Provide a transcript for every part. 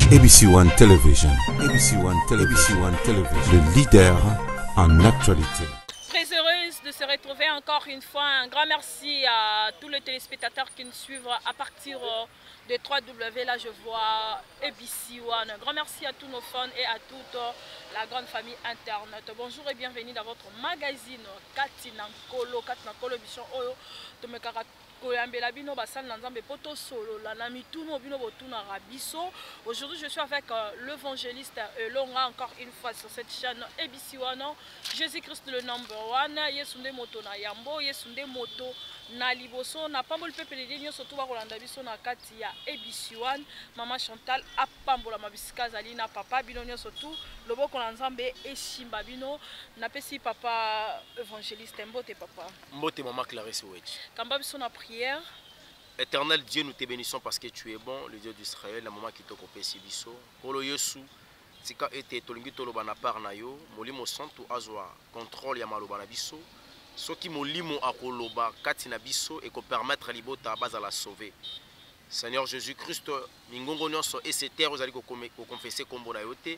ABC One Television. ABC One Television. ABC One Television. Le leader en actualité. Très heureuse de se retrouver encore une fois. Un grand merci à tous les téléspectateurs qui nous suivent à partir de 3W. Là, je vois ABC One. Un grand merci à tous nos fans et à toute la grande famille Internet. Bonjour et bienvenue dans votre magazine Katinankolo. Katinankolo Bichon Oyo. Tomekara koyambela bino basali na nzambe poto solo la na mituno bino botuna rabiso. Aujourd'hui je suis avec l'évangéliste Elonga encore une fois sur cette chaîne ABC One. Jésus-Christ le number one. Yesunde moto na yambo, yesunde moto na liboso na pambol pepele denyo surtout ba kolanda biso na kati ya ABC One. Mama Chantal apambola mabisika zali na papa bino nyo surtout loboko na nzambe eshimba bino na pesi papa évangéliste mbote papa. Mbote maman Clarisse Wedge. Kamba biso na prière. Éternel Dieu, nous te bénissons parce que tu es bon, le Dieu d'Israël, la maman qui te copie si biso. Polo Yesu, tika ete tolingi toloba na par na yo, molimo santu azwa contrôle ya maloba na biso. Soki molimo akoloba kati na biso et ko permettre libota baza la sauver. Seigneur Jésus-Christ, mingongo nyonso et ces terres ozali ko confesser kombo na yo te.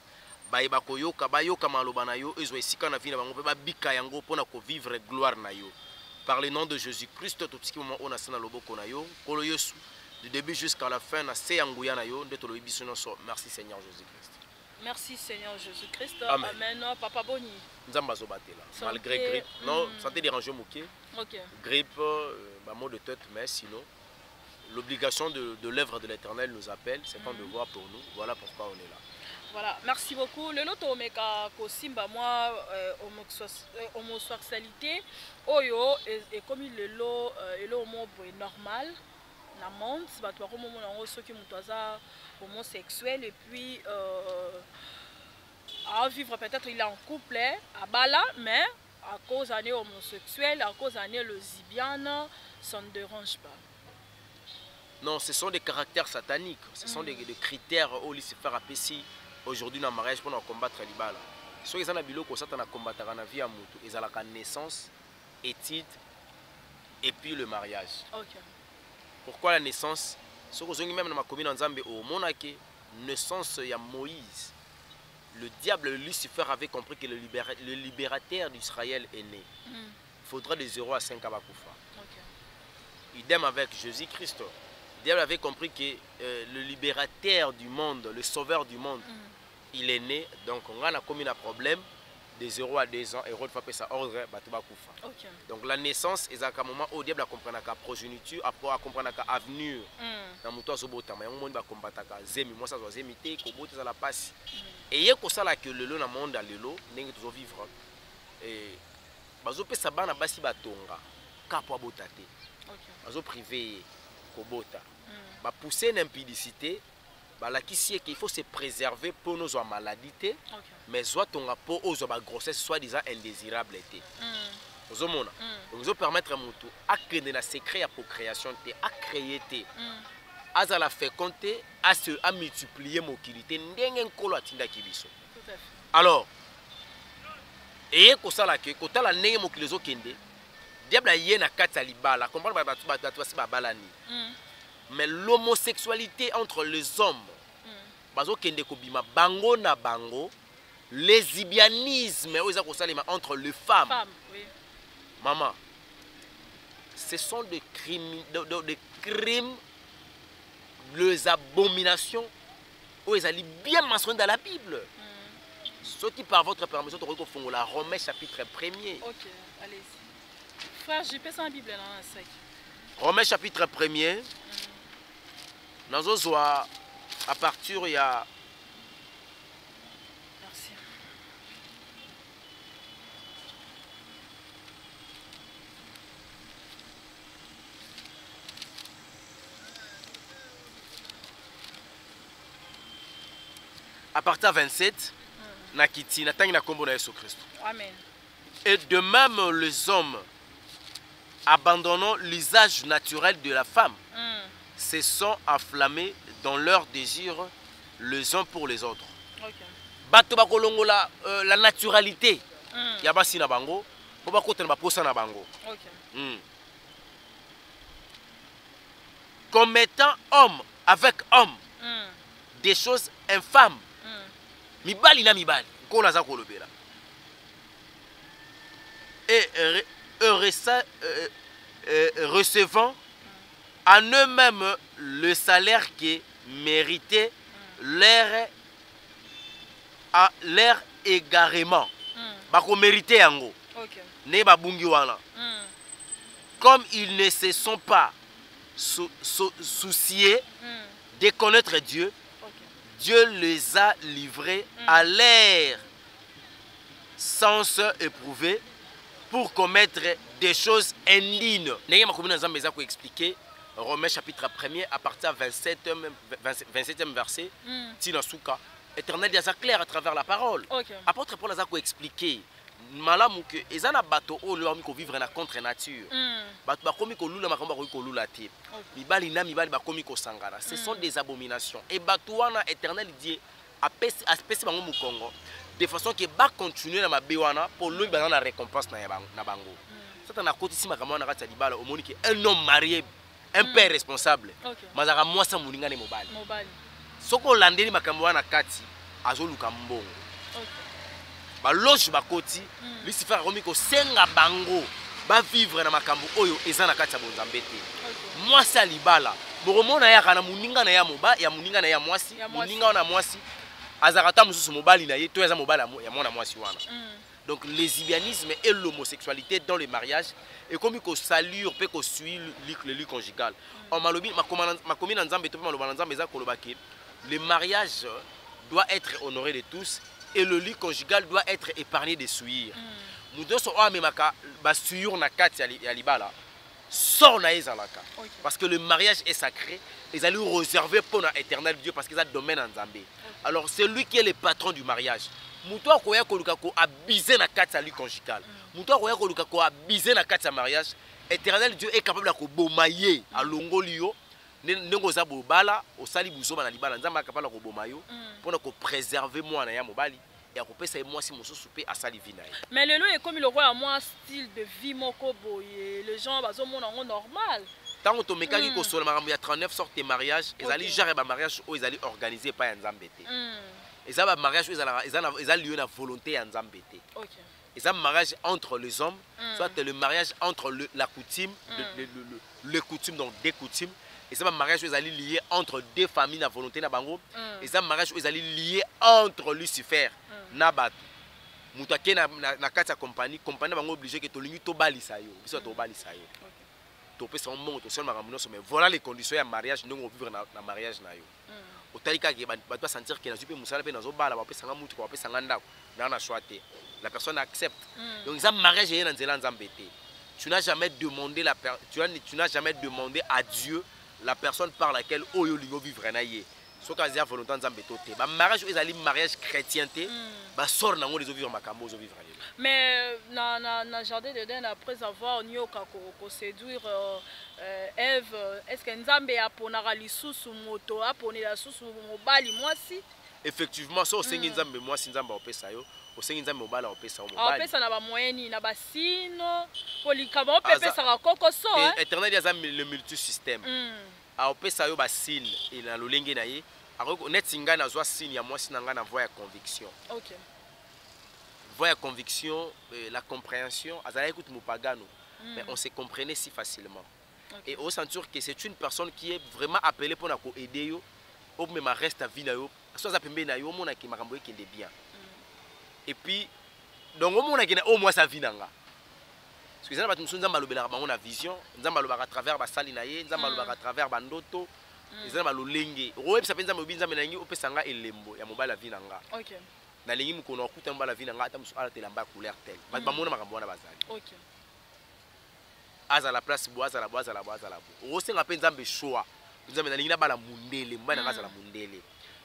Bayeba koyoka bayoka maloba na yo ezwa esika na vie na bango pe ba bika yango pona ko vivre gloire na yo. Par le nom de Jésus-Christ, tout ce qui moment on a sana loboko na yo, kolo yesu du début jusqu'à la fin na se yanguya na yo, ndeto lobi biso nyonso. Merci Seigneur Jésus-Christ. Merci Seigneur Jésus-Christ. Amen. Amen. Papa Boni. Nzamba zobatela. Malgré grippe, non, santé dérangé mouké. OK. Grippe, mot de tête, mais sinon l'obligation de l'œuvre de l'Éternel nous appelle, c'est un devoir pour nous. Voilà pourquoi on est là. Voilà, merci beaucoup. Le loto omeka kosimba moi homosexualité oyo et comme le lo est normal na monde ba to ko mona ngo soki muto aza homosexuel et puis à vivre peut-être il est en couple à bala mais à cause d'un homosexuel, à cause d'un lesbienne, ça ne dérange pas. Non, ce sont des caractères sataniques, ce sont des critères où il se fait apprécier. Aujourd'hui dans le mariage pour combattre les balles. Si vous avez biloko ça na combattre na vie à mutu, ils ont la naissance, étude et puis le mariage. OK. Pourquoi la naissance? Si vous avez même dans ma commune en Zambie au Monake, naissance il y a Moïse. Le diable Lucifer avait compris que le libérateur d'Israël est né. Il faudra de 0 à 5 abakufa. OK. Idem avec Jésus-Christ. Le diable avait compris que le libérateur du monde, le sauveur du monde, il est né. Donc on a commis un problème de 0 à 2 ans et on fait ça ordre batubakufa. OK. Donc la naissance est à un moment où le diable a compris la progéniture, après a compris la avenir. Dans mon toit sobota, mais on va combattre zemi, moi ça doit zemiter, kobote ça la passe. Et il y a que ça là que le lot dans le monde à l'élo, n'est toujours vivre. Et bazo pe sabana basi batonga, kapo abotate. OK. Bazo privé kobota. Ba pousser l'impudicité, ba la qui qu'il faut se préserver pour nos maladies, mais soit tonga pour aux ba grossesse soi-disant indésirable été. Ozomona. Donc zo permettre à mutu à créer la secret à procréation té, à créer té. À la fécondité, à multiplier mobilité, ndenge nkolo atinda kibiso. Tout à fait. Alors, et ko sala ke ko tala ndenge mokilezo kende, diable yé na kata libala, comprendre ba balani. Mais l'homosexualité entre les hommes, bazo kende ko bima bango na bango, lesbianisme entre les femmes. Oui. Maman, ce sont des crimes, les abominations où ils allaient bien mentionner dans la Bible. Ceux qui par votre permission te la Romains chapitre 1er. OK, allez-y. Frère, j'ai pas la Bible dans la sac. Romains chapitre 1er. Nous à partir il y a merci. à partir de 27, nakiti natangi na kombo na Yesu Christ. Amen. Et de même les hommes abandonnant l'usage naturel de la femme, se sont enflammés dans leurs désirs les uns pour les autres. OK. Bato bakolongo la naturalité. Ya basi na bango, po bakota na baposa na bango. OK. Comme étant homme avec homme, des choses infâmes. Mibali na mibali. Qu'on a ça kolobela. Et recevant en eux-mêmes le salaire qui méritait leur égarement. Bako mérité yango. Ne babungi wana. Comme ils ne se sont pas souciés de connaître Dieu, Dieu les a livrés à leur sens éprouvé pour commettre des choses indignes. N'est-ce pas que expliquer Romains chapitre 1er à partir du 27e verset. Tinasuka. Éternel dit clair à travers la parole. Apôtre Paul a expliqué. Malamu que ezana bato o lo ko vivre na contre nature. Bato ba komi ko lula makamba ko lula te. Mibali na mibali ba komi ko sangara. Ce sont des abominations. Et bato wana éternel dit apesi bango mu Congo de façon que ba continuer na mabe wana pour lui ba na récompense na bango. Ça na koti sima kama na kati libala o moni que un homme marié un père responsable. Mazaka mwasa muninga ne mobali. Soko landeli makambo wana kati azoluka mbongo. Ba loge bakoti Lucifer akomi ko senga bango ba vivre na makambo oyo ezana kati ya bonzambe te. Mwasi alibala bokomona ya kana muninga na ya moba ya muninga na ya mwasi muninga na mwasi azakata mususu mobali na ye to eza mobala ya mwana mwasi wana. Donc le lesbianisme et l'homosexualité dans le mariage et comme ko salure pe ko suit le lit conjugal. En malobi makomi na nzambe to pe maloba na nzambe eza kolobaki le mariage doit être honoré de tous. Et le lit conjugal doit être épargné des souillures. Parce que le mariage est sacré. Ils allaient réserver pour l'éternel Dieu parce qu'ils ont domaine en Zambie. Alors c'est lui qui est le patron du mariage. Muto akoya koluka ko abiser na kati ya lit conjugal. Muto akoya koluka ko abiser na kati ya mariage. Éternel Dieu est capable de bomayer à longolio. Nengo za bobala osali buzoma na libala nzamba kapala ko bomayo pour ko préserver moi na ya mobali et ko pesa moi si mosusu pe asali vina. Mais le est comme le roi moi style de vie moko boye les gens bazo mona ngo normal. Tant to mekaki ko sola makambo ya 39 sortes de mariage ezali genre ba mariage o ezali organisé par nzambe te. Ezaba mariage ezali lieu na volonté ya nzambe te. OK. C'est un mariage entre les hommes, soit le mariage entre la coutume, le coutume donc des coutumes. Et c'est un mariage où ils allaient lier entre deux familles la volonté na bango. Et c'est un mariage où ils allaient lier entre Lucifer nabat. Mutake na kati ya compagnie bango obligé que to lingi to balisa yo, biso to balisa yo. To pe son monde to seulement makambo mais voilà les conditions ya mariage ndongo vivre na mariage na yo. Otalika ke ba sentir que na jupe musala pe nazo bala ba pe sanga mutu ko pe sanga ndako na choité. La personne accepte. Donc ça mariage est dans nzela nzambete. Tu n'as jamais demandé tu n'as jamais demandé à Dieu la personne par laquelle oyo lingo vivre na ye. So ka zia volonté nzambe toté. Ba mariage ezali mariage chrétienté, ba sort nango les vivre makambo zo vivre. Mais na jardin d'Éden après avoir nyoka ko séduire Ève, est-ce que nzambe aponaka lisusu moto aponela susu mobali mwasi? Effectivement, so sengi nzambe mwasi nzamba opesa yo. Osengi nzambe mobala opesa mobali. Opesa na ba moyeni na basino polikaba opesa ka kokoso hein. Éternel ya le multisystème. A opesa yo basine et na lolenge na ye. Ako netinga na zwa signe ya mwasi na nga na voie ya conviction. OK. Voie ya conviction, la compréhension, azala écoute mopagano. Mais on se comprenait si facilement. Et on sentir que c'est une personne qui est vraiment appelée pour na ko aider yo. Au même reste à vie na yo. So za pembe na yo mona ki makambo ekende bien. Et puis, donc au moins au moins sa vie nanga. Parce que ça va nous sommes dans la vision, nous sommes à travers la salle naie, nous sommes à travers bandoto, nous sommes à l'olenge. Roeb ça fait nous sommes à l'olenge, on peut s'enga elembo, ya mobile la vie nanga. OK. Na lengi mu kono kuta mobile la vie nanga, tamu ala telamba couleur tel. Ba mona makambo na bazali. OK. Aza la place bois à la bois à la bois à la bois. O senga pe nzambe choix. Nzambe na lengi na bala mundele, mbana ngaza la mundele.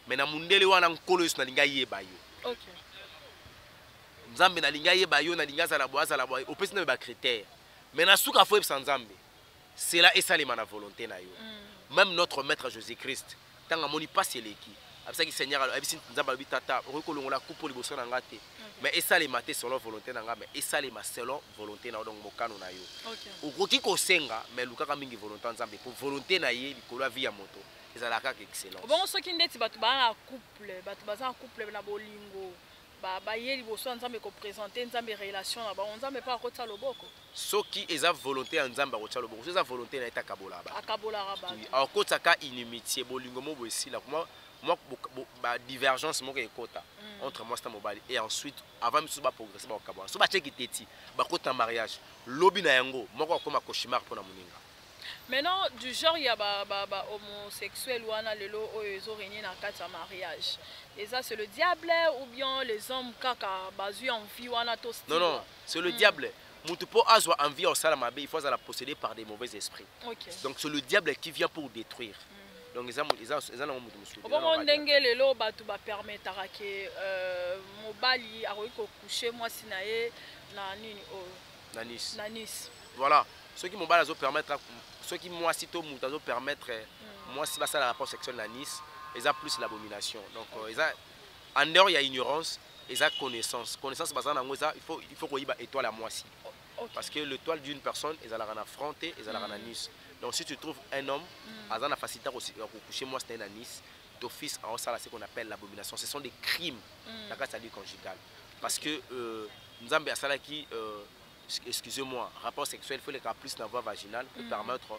Mais na mundele wana nkolo yesu na linga yeba yo. OK. Nzambe na linga yeba yo na linga za la bois opesi na ba critères mais na suka fo ebisa nzambe c'est là et ça les mana volonté na yo même notre maître Jésus-Christ tanga moni pas eleki abisa ki seigneur abisi nzambe abi tata okolongola coupe liboso na ngate mais et ça les maté selon volonté na nga mais et ça les ma selon volonté na donc mokano na yo okoki ko senga mais lukaka mingi volonté nzambe pour volonté na ye likolo vie ya moto ezalaka kaka excellence. Bon soki ndeti bato ba couple, bato baza couple na bolingo. Ba yeli boso nzambe ko présenter nzambe relation na ba nzambe pa kotsa loboko. Soki eza volonté ya nzambe kotsa loboko, eza volonté na eta kabola ba. Akabola ba. Alors kotaka inimitié bolingo mo bosi la moi ba divergence moko ekota entre moi et mobali et ensuite avant de ba progresser ba kabola. So ba cheki teti ba kota mariage. Lobi na yango moko akoma cauchemar pona moninga. Maintenant, du genre, il y a homosexuel ou lelo ils ont régné dans le cadre de mariage. Et ça, c'est le diable ou bien les hommes qui ont envie ou non, non, c'est le diable. Mutupo azwa envie au salamabe, il faut la posséder par des mauvais esprits. Okay. Donc c'est le diable qui vient pour détruire. Donc ils ont bon ndenge lelo batu ba permettre que mobali a coucher moi sinae na nini nanis. Voilà. Ceux qui m'ont permettre, ceux qui moi si tout m'ont permettre, moi si ça la rapport sexuel à Nice, ils ont plus l'abomination. Donc en dehors il y a ignorance, ils ont connaissance. Connaissance basée dans ça, il faut qu'on y ait étoile à moi si. Parce que l'étoile d'une personne, ils allaient en affronter, ils allaient en Nice. Donc si tu trouves un homme, ils ont la facilité aussi pour coucher moi c'est un Nice. D'office en ça c'est ce qu'on appelle l'abomination. Ce sont des crimes dans la vie conjugale. Parce que nous avons ça qui excusez-moi, rapport sexuel, il faut les cas plus dans la voie vaginale pour permettre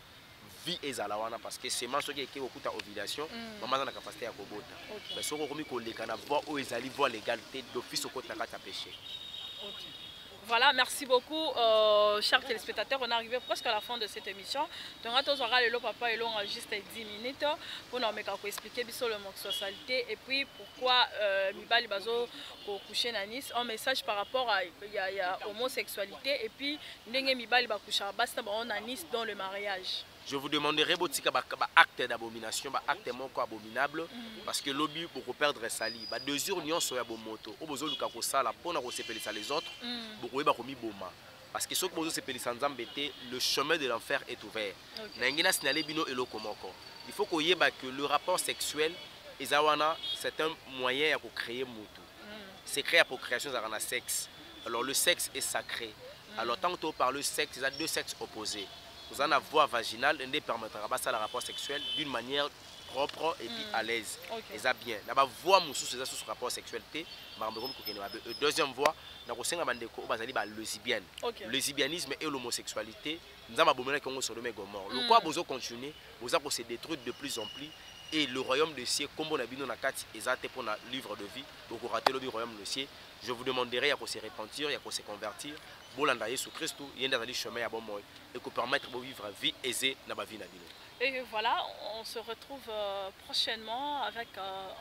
vie et zalawana parce que c'est manche qui est beaucoup d'ovulation, maman a la capacité à kobota. Mais ce qu'on remet collé quand on voit où ils allaient voir l'égalité d'office au côté de la péché. Voilà, merci beaucoup, chers téléspectateurs. On est arrivé presque à la fin de cette émission. Donc, on aura le papa et l'on juste 10 minutes pour nous expliquer sur l'homosexualité et puis pourquoi Mibali Bazo pour coucher à Nice. Un message par rapport à l'homosexualité et puis Mibali Bakoucha Basta à Nice dans le mariage. Je vous demanderai un acte d'abomination, un acte abominable, parce que l'objet pour perdre sali. Deux unions sont à bon moto. Au besoin de la pour les autres, parce que ceux qui sont le chemin de l'enfer est ouvert. Il faut qu'on y ait que le rapport sexuel, c'est un moyen pour créer moto. C'est créé pour création de sexe. Alors le sexe est sacré. Alors tant que par le sexe, il y a deux sexes opposés. Vous avez la voie vaginale, elle permettra de le rapport sexuel d'une manière propre et puis à l'aise. Et ça bien. La voie sur ce rapport sexualité. Deuxième voie, nous avons le lesbienne. Le lesbianisme et l'homosexualité. Nous avons abominé qu'on se remet Gomorre. Le quoi vous continuer, vous avez se détruire de plus en plus. Et le royaume de ciel, comme on a vu dans la carte, exact pour le livre de vie, donc vous ratez le royaume de ciel. Je vous demanderai à se repentir, à se convertir. Bolanda Yesu Christ, il y a des chemins à bon moyen et que permettre de vivre une vie aisée dans ma vie. Et voilà, on se retrouve prochainement avec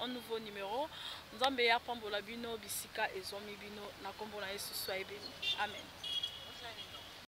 un nouveau numéro. Nzambe ya pambola bino bisika ezomi bino na kombo na Yesu soyez bénis. Amen.